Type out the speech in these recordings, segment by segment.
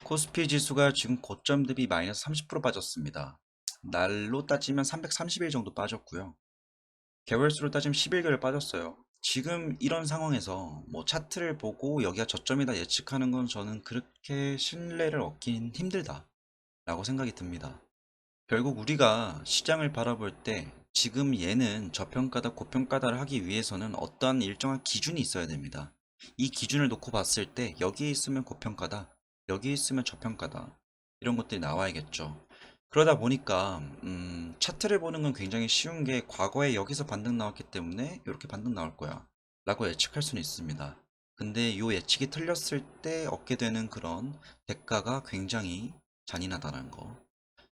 코스피 지수가 지금 고점 대비 마이너스 30% 빠졌습니다. 날로 따지면 330일 정도 빠졌고요. 개월수로 따지면 11개월 빠졌어요. 지금 이런 상황에서 뭐 차트를 보고 여기가 저점이다 예측하는 건 저는 그렇게 신뢰를 얻긴 힘들다 라고 생각이 듭니다. 결국 우리가 시장을 바라볼 때 지금 얘는 저평가다 고평가다를 하기 위해서는 어떠한 일정한 기준이 있어야 됩니다. 이 기준을 놓고 봤을 때 여기에 있으면 고평가다, 여기에 있으면 저평가다, 이런 것들이 나와야겠죠. 그러다 보니까 차트를 보는 건 굉장히 쉬운 게 과거에 여기서 반등 나왔기 때문에 이렇게 반등 나올 거야 라고 예측할 수는 있습니다. 근데 이 예측이 틀렸을 때 얻게 되는 그런 대가가 굉장히 잔인하다는 거.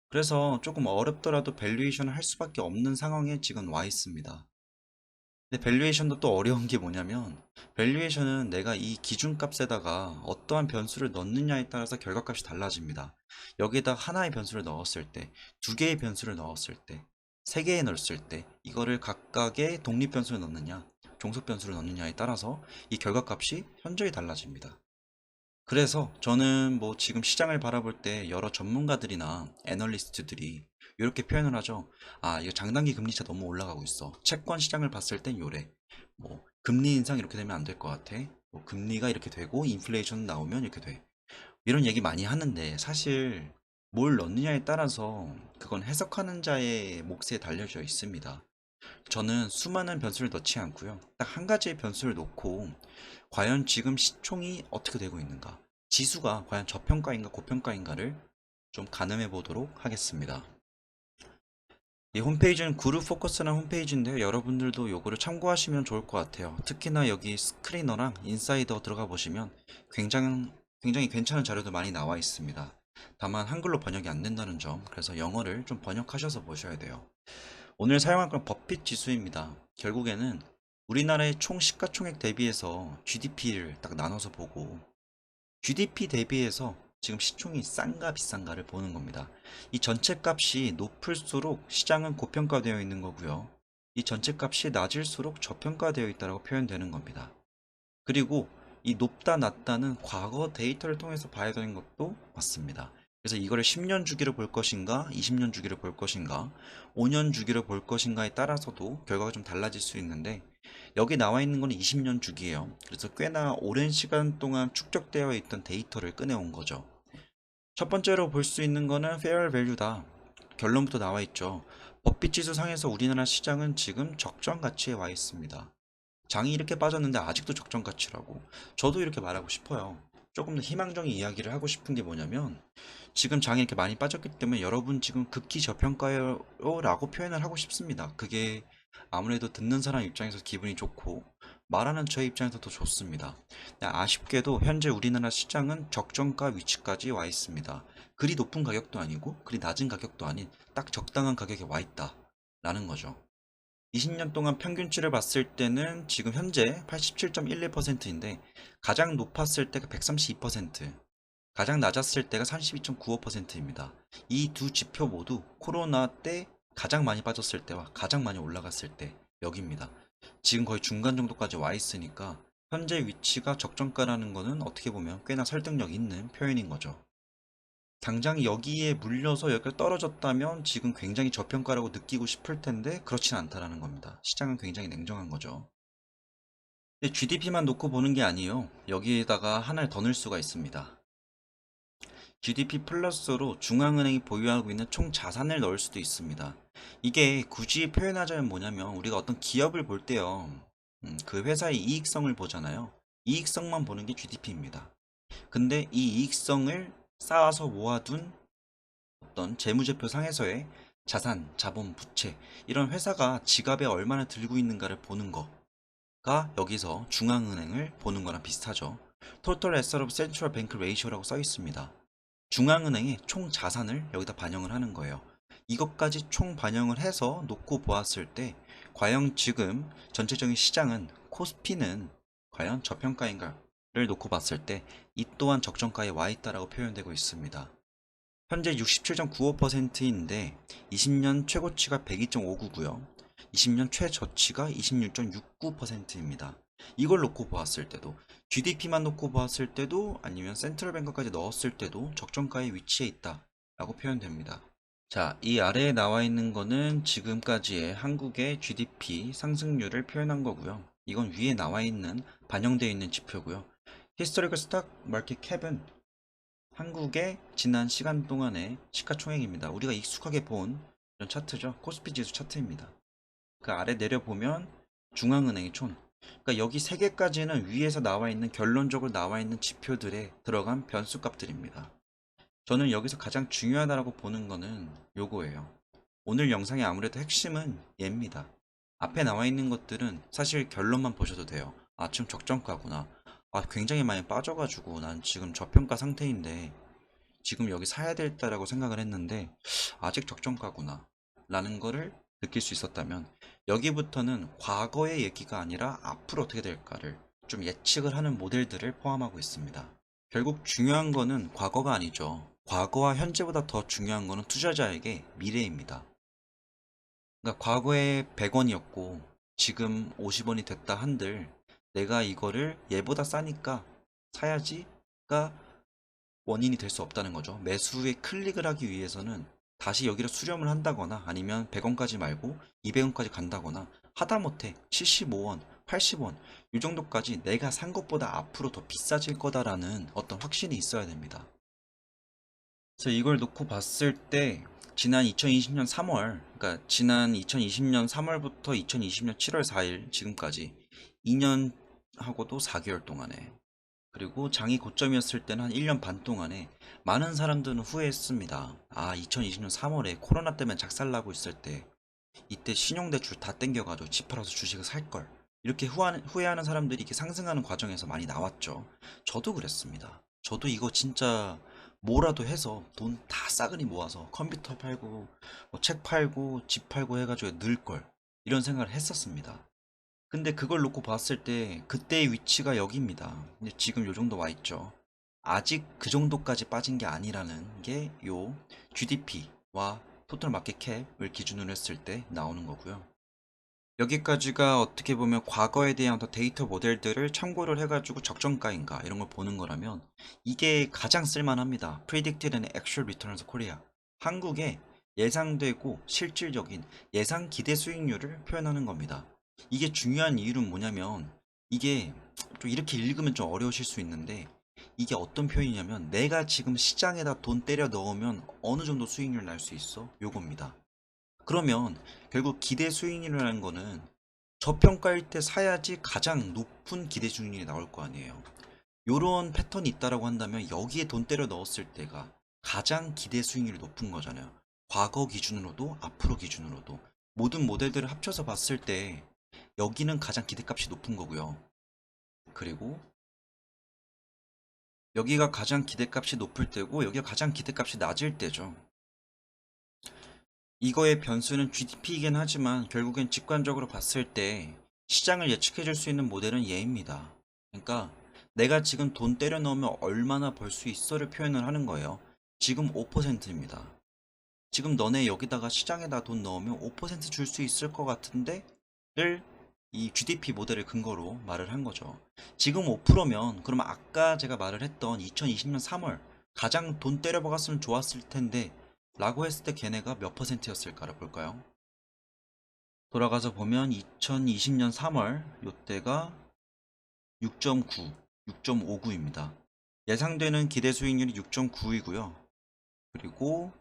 그래서 조금 어렵더라도 밸류에이션을 할 수밖에 없는 상황에 지금 와 있습니다. 근데 밸류에이션도 또 어려운 게 뭐냐면, 밸류에이션은 내가 이 기준값에다가 어떠한 변수를 넣느냐에 따라서 결과값이 달라집니다. 여기에다 하나의 변수를 넣었을 때, 두 개의 변수를 넣었을 때, 세 개에 넣었을 때 이거를 각각의 독립 변수를 넣느냐, 종속 변수를 넣느냐에 따라서 이 결과값이 현저히 달라집니다. 그래서 저는 뭐 지금 시장을 바라볼 때 여러 전문가들이나 애널리스트들이 이렇게 표현을 하죠. 아, 이거 장단기 금리차 너무 올라가고 있어. 채권 시장을 봤을 땐 요래. 뭐 금리 인상 이렇게 되면 안 될 것 같아. 뭐 금리가 이렇게 되고 인플레이션 나오면 이렇게 돼. 이런 얘기 많이 하는데 사실 뭘 넣느냐에 따라서 그건 해석하는 자의 몫에 달려져 있습니다. 저는 수많은 변수를 넣지 않고요. 딱 한 가지의 변수를 놓고 과연 지금 시총이 어떻게 되고 있는가, 지수가 과연 저평가인가 고평가인가를 좀 가늠해 보도록 하겠습니다. 이 홈페이지는 그룹 포커스라는 홈페이지인데요. 여러분들도 요거를 참고하시면 좋을 것 같아요. 특히나 여기 스크리너랑 인사이더 들어가 보시면 굉장히 괜찮은 자료도 많이 나와 있습니다. 다만 한글로 번역이 안 된다는 점, 그래서 영어를 좀 번역하셔서 보셔야 돼요. 오늘 사용할 건 버핏 지수입니다. 결국에는 우리나라의 총 시가총액 대비해서 GDP를 딱 나눠서 보고 GDP 대비해서 지금 시총이 싼가 비싼가를 보는 겁니다. 이 전체 값이 높을수록 시장은 고평가되어 있는 거고요. 이 전체 값이 낮을수록 저평가되어 있다고 표현되는 겁니다. 그리고 이 높다 낮다는 과거 데이터를 통해서 봐야 되는 것도 맞습니다. 그래서 이거를 10년 주기로 볼 것인가, 20년 주기로 볼 것인가, 5년 주기로 볼 것인가에 따라서도 결과가 좀 달라질 수 있는데, 여기 나와 있는 거는 20년 주기예요. 그래서 꽤나 오랜 시간 동안 축적되어 있던 데이터를 꺼내온 거죠. 첫 번째로 볼 수 있는 거는 fair value다. 결론부터 나와 있죠. 법비 지수 상에서 우리나라 시장은 지금 적정 가치에 와 있습니다. 장이 이렇게 빠졌는데 아직도 적정 가치라고. 저도 이렇게 말하고 싶어요. 조금 더 희망적인 이야기를 하고 싶은 게 뭐냐면, 지금 장이 이렇게 많이 빠졌기 때문에 여러분 지금 극히 저평가요 라고 표현을 하고 싶습니다. 그게 아무래도 듣는 사람 입장에서 기분이 좋고 말하는 저의 입장에서도 좋습니다. 아쉽게도 현재 우리나라 시장은 적정가 위치까지 와 있습니다. 그리 높은 가격도 아니고 그리 낮은 가격도 아닌 딱 적당한 가격에 와 있다 라는 거죠. 20년 동안 평균치를 봤을 때는 지금 현재 87.11%인데 가장 높았을 때가 132%, 가장 낮았을 때가 32.95%입니다. 이 두 지표 모두 코로나 때 가장 많이 빠졌을 때와 가장 많이 올라갔을 때 여기입니다. 지금 거의 중간 정도까지 와 있으니까 현재 위치가 적정가라는 거는 어떻게 보면 꽤나 설득력 있는 표현인 거죠. 당장 여기에 물려서 여기가 떨어졌다면 지금 굉장히 저평가라고 느끼고 싶을 텐데 그렇진 않다라는 겁니다. 시장은 굉장히 냉정한 거죠. 근데 GDP만 놓고 보는 게 아니에요. 여기에다가 하나를 더 넣을 수가 있습니다. GDP 플러스로 중앙은행이 보유하고 있는 총 자산을 넣을 수도 있습니다. 이게 굳이 표현하자면 뭐냐면 우리가 어떤 기업을 볼 때요. 그 회사의 이익성을 보잖아요. 이익성만 보는 게 GDP입니다. 근데 이 이익성을 쌓아서 모아둔 어떤 재무제표 상에서의 자산, 자본, 부채 이런 회사가 지갑에 얼마나 들고 있는가를 보는 거가 여기서 중앙은행을 보는 거랑 비슷하죠. Total Asset of Central Bank Ratio라고 써 있습니다. 중앙은행의 총 자산을 여기다 반영을 하는 거예요. 이것까지 총 반영을 해서 놓고 보았을 때 과연 지금 전체적인 시장은 코스피는 과연 저평가인가를 놓고 봤을 때 이 또한 적정가에 와 있다라고 표현되고 있습니다. 현재 67.95%인데 20년 최고치가 102.59고요. 20년 최저치가 26.69%입니다. 이걸 놓고 보았을 때도, GDP만 놓고 보았을 때도, 아니면 센트럴뱅크까지 넣었을 때도 적정가의 위치에 있다 라고 표현됩니다. 자, 이 아래에 나와 있는 거는 지금까지의 한국의 GDP 상승률을 표현한 거고요. 이건 위에 나와 있는, 반영되어 있는 지표고요. 히스토리컬 스탁 마켓 캡은 한국의 지난 시간 동안의 시가총액입니다. 우리가 익숙하게 본 이런 차트죠. 코스피 지수 차트입니다. 그 아래 내려보면 중앙은행의 촌. 그러니까 여기 세 개까지는 위에서 나와 있는, 결론적으로 나와 있는 지표들에 들어간 변수값들입니다. 저는 여기서 가장 중요하다고 보는 거는 요거예요. 오늘 영상의 아무래도 핵심은 얘입니다. 앞에 나와 있는 것들은 사실 결론만 보셔도 돼요. 아, 지금 적정가구나. 아, 굉장히 많이 빠져가지고 난 지금 저평가 상태인데 지금 여기 사야 될다라고 생각을 했는데 아직 적정가구나 라는 거를 느낄 수 있었다면, 여기부터는 과거의 얘기가 아니라 앞으로 어떻게 될까를 좀 예측을 하는 모델들을 포함하고 있습니다. 결국 중요한 거는 과거가 아니죠. 과거와 현재보다 더 중요한 거는 투자자에게 미래입니다. 그러니까 과거에 100원이었고 지금 50원이 됐다 한들 내가 이거를 얘보다 싸니까 사야지가 원인이 될 수 없다는 거죠. 매수에 클릭을 하기 위해서는 다시 여기를 수렴을 한다거나 아니면 100원까지 말고 200원까지 간다거나 하다못해 75원, 80원 이 정도까지 내가 산 것보다 앞으로 더 비싸질 거다라는 어떤 확신이 있어야 됩니다. 그래서 이걸 놓고 봤을 때 지난 2020년 3월, 그러니까 지난 2020년 3월부터 2020년 7월 4일 지금까지 2년하고도 4개월 동안에, 그리고 장이 고점이었을 때는 한 1년 반 동안에 많은 사람들은 후회했습니다. 아, 2020년 3월에 코로나 때문에 작살나고 있을 때 이때 신용대출 다 땡겨가지고 집 팔아서 주식을 살걸. 이렇게 후회하는 사람들이 이렇게 상승하는 과정에서 많이 나왔죠. 저도 그랬습니다. 저도 이거 진짜 뭐라도 해서 돈 다 싸그리 모아서 컴퓨터 팔고 뭐책 팔고 집 팔고 해가지고 늘걸, 이런 생각을 했었습니다. 근데 그걸 놓고 봤을 때 그때의 위치가 여기입니다. 근데 지금 요 정도 와 있죠. 아직 그 정도까지 빠진 게 아니라는 게 요 GDP와 토탈 마켓 캡을 기준으로 했을 때 나오는 거고요. 여기까지가 어떻게 보면 과거에 대한 데이터 모델들을 참고를 해가지고 적정가인가 이런 걸 보는 거라면 이게 가장 쓸만합니다. Predicted and Actual Returns Korea. 한국의 예상되고 실질적인 예상 기대 수익률을 표현하는 겁니다. 이게 중요한 이유는 뭐냐면, 이게 좀 이렇게 읽으면 좀 어려우실 수 있는데 이게 어떤 표현이냐면 내가 지금 시장에다 돈 때려 넣으면 어느 정도 수익률 날 수 있어? 요겁니다. 그러면 결국 기대 수익률이라는 거는 저평가일 때 사야지 가장 높은 기대 수익률이 나올 거 아니에요. 요런 패턴이 있다라고 한다면 여기에 돈 때려 넣었을 때가 가장 기대 수익률이 높은 거잖아요. 과거 기준으로도 앞으로 기준으로도 모든 모델들을 합쳐서 봤을 때 여기는 가장 기대값이 높은 거고요. 그리고 여기가 가장 기대값이 높을 때고 여기가 가장 기대값이 낮을 때죠. 이거의 변수는 GDP이긴 하지만 결국엔 직관적으로 봤을 때 시장을 예측해 줄 수 있는 모델은 얘입니다. 그러니까 내가 지금 돈 때려 넣으면 얼마나 벌 수 있어를 표현을 하는 거예요. 지금 5%입니다. 지금 너네 여기다가 시장에다 돈 넣으면 5% 줄 수 있을 것 같은데 를 이 GDP 모델을 근거로 말을 한 거죠. 지금 5%면 그러면 아까 제가 말을 했던 2020년 3월 가장 돈 때려 박았으면 좋았을 텐데 라고 했을 때 걔네가 몇 퍼센트였을까를 볼까요? 돌아가서 보면 2020년 3월 요때가 6.9, 6.59입니다. 예상되는 기대 수익률이 6.9이고요. 그리고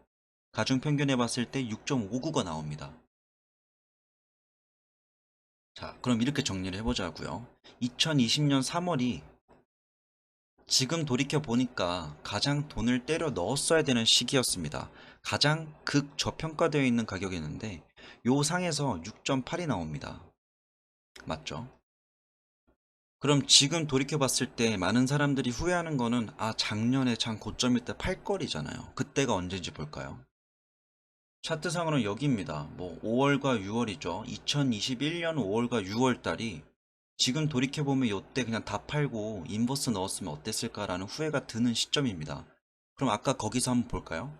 가중평균해 봤을 때 6.59가 나옵니다. 자, 그럼 이렇게 정리를 해보자고요. 2020년 3월이 지금 돌이켜 보니까 가장 돈을 때려 넣었어야 되는 시기였습니다. 가장 극저평가되어 있는 가격이었는데 요 상에서 6.8이 나옵니다. 맞죠? 그럼 지금 돌이켜 봤을 때 많은 사람들이 후회하는 거는 아, 작년에 장 고점일 때 팔걸이잖아요. 그때가 언제인지 볼까요? 차트상으로는 여기입니다. 뭐 5월과 6월이죠. 2021년 5월과 6월 달이 지금 돌이켜보면 요때 그냥 다 팔고 인버스 넣었으면 어땠을까라는 후회가 드는 시점입니다. 그럼 아까 거기서 한번 볼까요?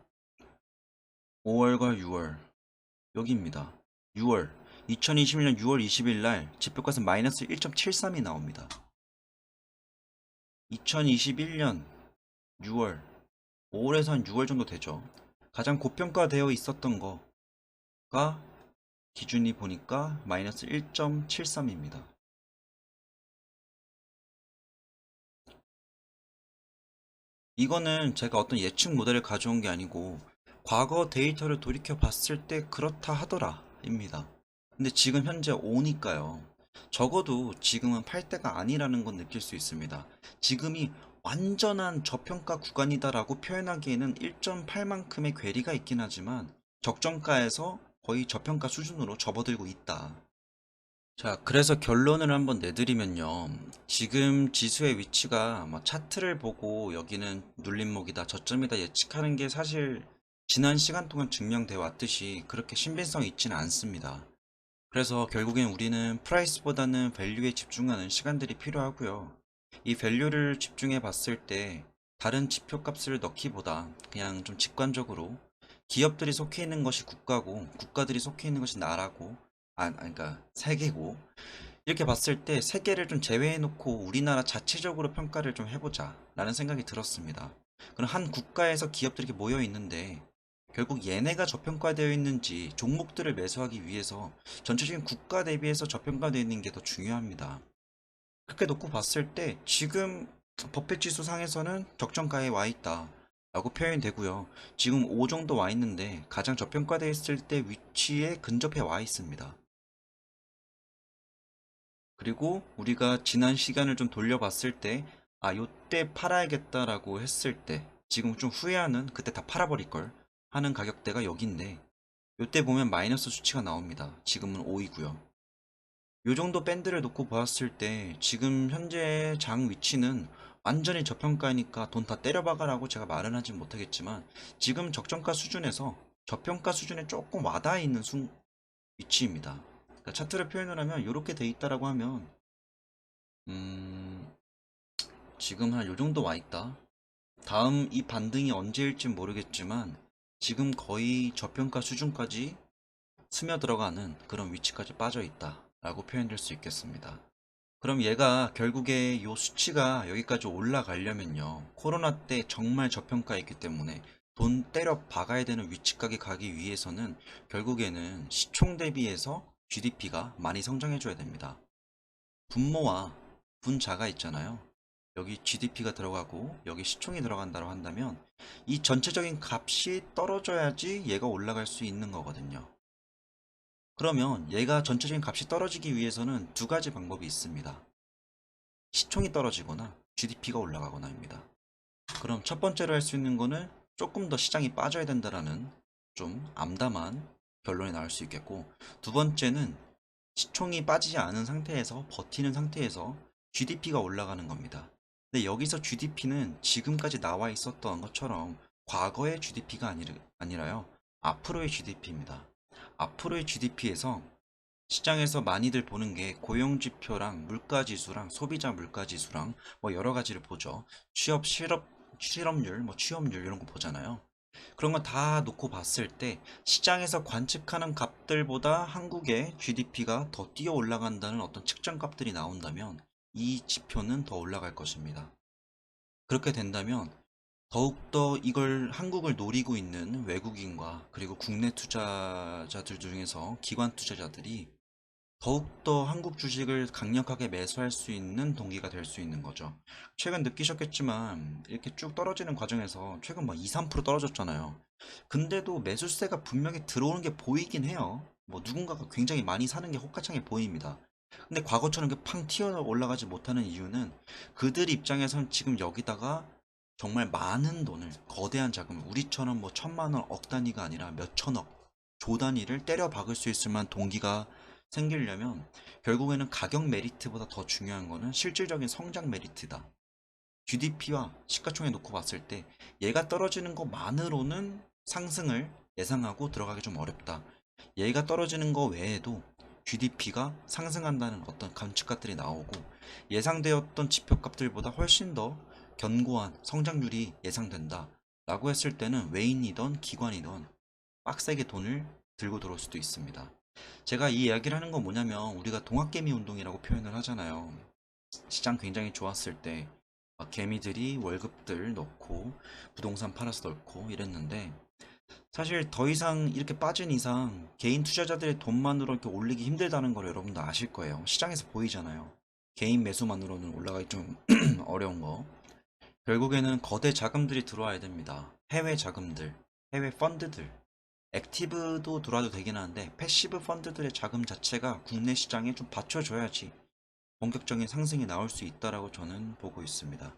5월과 6월 여기입니다. 6월 2021년 6월 20일 날 지표값은 마이너스 1.73이 나옵니다. 2021년 6월, 5월에서 한 6월 정도 되죠. 가장 고평가되어 있었던 거가 기준이 보니까 마이너스 1.73입니다. 이거는 제가 어떤 예측 모델을 가져온 게 아니고 과거 데이터를 돌이켜 봤을 때 그렇다 하더라 입니다. 근데 지금 현재 오니까요. 적어도 지금은 팔 때가 아니라는 건 느낄 수 있습니다. 지금이 완전한 저평가 구간이다라고 표현하기에는 1.8만큼의 괴리가 있긴 하지만 적정가에서 거의 저평가 수준으로 접어들고 있다. 자, 그래서 결론을 한번 내드리면요. 지금 지수의 위치가 뭐 차트를 보고 여기는 눌림목이다, 저점이다 예측하는 게 사실 지난 시간 동안 증명돼 왔듯이 그렇게 신빙성이 있지는 않습니다. 그래서 결국엔 우리는 프라이스보다는 밸류에 집중하는 시간들이 필요하고요. 이 밸류를 집중해 봤을 때 다른 지표값을 넣기보다 그냥 좀 직관적으로 기업들이 속해 있는 것이 국가고 국가들이 속해 있는 것이 나라고 그러니까 세계고 이렇게 봤을 때 세계를 좀 제외해 놓고 우리나라 자체적으로 평가를 좀 해보자 라는 생각이 들었습니다. 그럼 한 국가에서 기업들이 이렇게 모여 있는데 결국 얘네가 저평가되어 있는지 종목들을 매수하기 위해서 전체적인 국가 대비해서 저평가되어 있는 게 더 중요합니다. 그렇게 놓고 봤을 때 지금 버핏 지수 상에서는 적정가에 와 있다 라고 표현이 되고요. 지금 5 정도 와 있는데 가장 저평가되어 있을 때 위치에 근접해 와 있습니다. 그리고 우리가 지난 시간을 좀 돌려봤을 때, 아, 요때 팔아야겠다라고 했을 때, 지금 좀 후회하는, 그때 다 팔아버릴걸 하는 가격대가 여기인데, 요때 보면 마이너스 수치가 나옵니다. 지금은 5이고요. 요 정도 밴드를 놓고 보았을 때, 지금 현재 장 위치는 완전히 저평가니까 돈 다 때려박아라고 제가 말은 하진 못하겠지만, 지금 적정가 수준에서 저평가 수준에 조금 와닿아 있는 위치입니다. 그러니까 차트를 표현을 하면 이렇게 돼 있다라고 하면 음, 지금 한 요 정도 와 있다. 다음 이 반등이 언제일지 모르겠지만 지금 거의 저평가 수준까지 스며들어가는 그런 위치까지 빠져 있다 라고 표현될 수 있겠습니다. 그럼 얘가 결국에 요 수치가 여기까지 올라가려면요, 코로나 때 정말 저평가했기 때문에 돈 때려 박아야 되는 위치까지 가기 위해서는 결국에는 시총 대비해서 GDP가 많이 성장해 줘야 됩니다. 분모와 분자가 있잖아요. 여기 GDP가 들어가고 여기 시총이 들어간다고 한다면 이 전체적인 값이 떨어져야지 얘가 올라갈 수 있는 거거든요. 그러면 얘가 전체적인 값이 떨어지기 위해서는 두 가지 방법이 있습니다. 시총이 떨어지거나 GDP가 올라가거나입니다. 그럼 첫 번째로 할 수 있는 거는 조금 더 시장이 빠져야 된다라는 좀 암담한 결론이 나올 수 있겠고, 두 번째는 시총이 빠지지 않은 상태에서 버티는 상태에서 GDP가 올라가는 겁니다. 근데 여기서 GDP는 지금까지 나와 있었던 것처럼 과거의 GDP가 아니라요. 앞으로의 GDP입니다. 앞으로의 GDP에서 시장에서 많이들 보는 게 고용지표랑 물가지수랑 소비자 물가지수랑 뭐 여러 가지를 보죠. 실업률, 뭐 취업률 이런 거 보잖아요. 그런 거 다 놓고 봤을 때 시장에서 관측하는 값들보다 한국의 GDP가 더 뛰어 올라간다는 어떤 측정 값들이 나온다면 이 지표는 더 올라갈 것입니다. 그렇게 된다면 더욱더 이걸 한국을 노리고 있는 외국인과 그리고 국내 투자자들 중에서 기관 투자자들이 더욱더 한국 주식을 강력하게 매수할 수 있는 동기가 될 수 있는 거죠. 최근 느끼셨겠지만 이렇게 쭉 떨어지는 과정에서 최근 뭐 2, 3% 떨어졌잖아요. 근데도 매수세가 분명히 들어오는 게 보이긴 해요. 뭐 누군가가 굉장히 많이 사는 게 혹가창에 보입니다. 근데 과거처럼 이렇게 팡 튀어 올라가지 못하는 이유는 그들 입장에선 지금 여기다가 정말 많은 돈을, 거대한 자금, 우리처럼 뭐 천만 원, 억 단위가 아니라 몇 천억, 조 단위를 때려 박을 수 있을 만한 동기가 생기려면 결국에는 가격 메리트보다 더 중요한 거는 실질적인 성장 메리트다. GDP와 시가총액 놓고 봤을 때 얘가 떨어지는 것만으로는 상승을 예상하고 들어가기 좀 어렵다. 얘가 떨어지는 거 외에도 GDP가 상승한다는 어떤 감측값들이 나오고 예상되었던 지표값들보다 훨씬 더 견고한 성장률이 예상된다 라고 했을 때는 외인이던 기관이던 빡세게 돈을 들고 들어올 수도 있습니다. 제가 이 이야기를 하는 건 뭐냐면 우리가 동학개미 운동이라고 표현을 하잖아요. 시장 굉장히 좋았을 때 개미들이 월급들 넣고 부동산 팔아서 넣고 이랬는데 사실 더 이상 이렇게 빠진 이상 개인 투자자들의 돈만으로 이렇게 올리기 힘들다는 걸 여러분도 아실 거예요. 시장에서 보이잖아요. 개인 매수만으로는 올라가기 좀 어려운 거. 결국에는 거대 자금들이 들어와야 됩니다. 해외 자금들, 해외 펀드들. 액티브도 들어와도 되긴 하는데 패시브 펀드들의 자금 자체가 국내 시장에 좀 받쳐줘야지 본격적인 상승이 나올 수 있다라고 저는 보고 있습니다.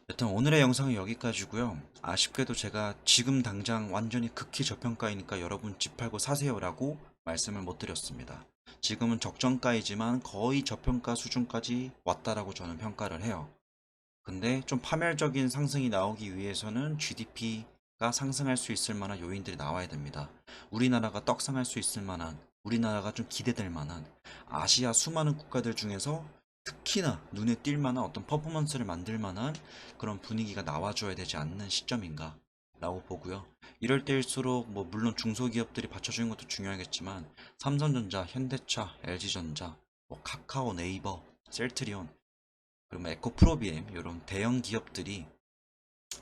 여튼 오늘의 영상은 여기까지고요. 아쉽게도 제가 지금 당장 완전히 극히 저평가이니까 여러분 집 팔고 사세요라고 말씀을 못 드렸습니다. 지금은 적정가이지만 거의 저평가 수준까지 왔다라고 저는 평가를 해요. 근데 좀 파멸적인 상승이 나오기 위해서는 GDP가 상승할 수 있을 만한 요인들이 나와야 됩니다. 우리나라가 떡상할 수 있을 만한, 우리나라가 좀 기대될 만한 아시아 수많은 국가들 중에서 특히나 눈에 띌 만한 어떤 퍼포먼스를 만들 만한 그런 분위기가 나와줘야 되지 않는 시점인가 라고 보고요. 이럴 때일수록 뭐 물론 중소기업들이 받쳐주는 것도 중요하겠지만 삼성전자, 현대차, LG전자, 뭐 카카오, 네이버, 셀트리온 그리고 뭐 에코프로비엠 이런 대형 기업들이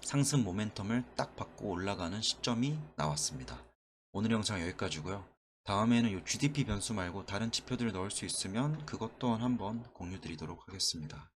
상승 모멘텀을 딱 받고 올라가는 시점이 나왔습니다. 오늘 영상 여기까지고요. 다음에는 이 GDP 변수 말고 다른 지표들을 넣을 수 있으면 그것 또한 한번 공유 드리도록 하겠습니다.